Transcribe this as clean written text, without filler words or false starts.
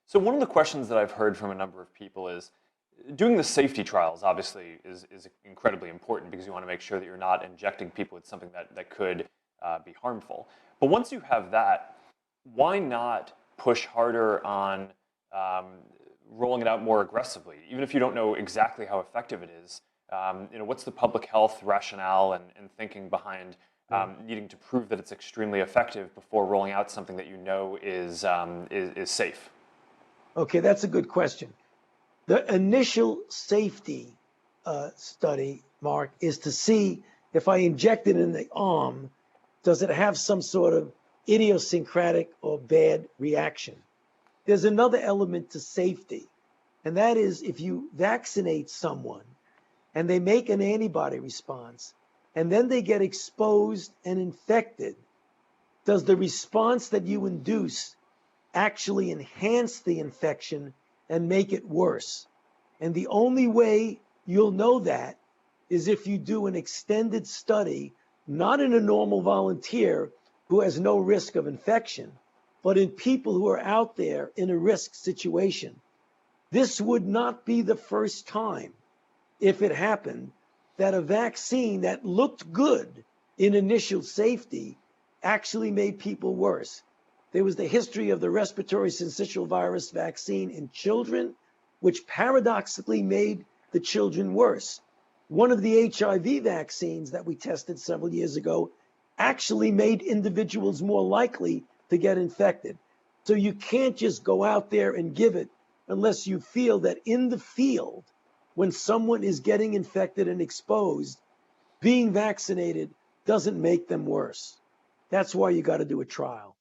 So one of the questions that I've heard from a number of people is doing the safety trials obviously is incredibly important because you want to make sure that you're not injecting people with something that could be harmful. But once you have that, why not push harder on um, rolling it out more aggressively, even if you don't know exactly how effective it is? What's the public health rationale and thinking behind Yeah. needing to prove that it's extremely effective before rolling out something that you know is safe? Okay, that's a good question. The initial safety study, Mark, is to see if I inject it in the arm, does it have some sort of idiosyncratic or bad reaction? There's another element to safety, and that is if you vaccinate someone and they make an antibody response and then they get exposed and infected, does the response that you induce actually enhance the infection and make it worse? And the only way you'll know that is if you do an extended study, not in a normal volunteer who has no risk of infection, but in people who are out there in a risk situation. This would not be the first time, if it happened, that a vaccine that looked good in initial safety actually made people worse. There was the history of the respiratory syncytial virus vaccine in children, which paradoxically made the children worse. One of the HIV vaccines that we tested several years ago actually made individuals more likely to get infected. So you can't just go out there and give it unless you feel that in the field, when someone is getting infected and exposed, being vaccinated doesn't make them worse. That's why you got to do a trial.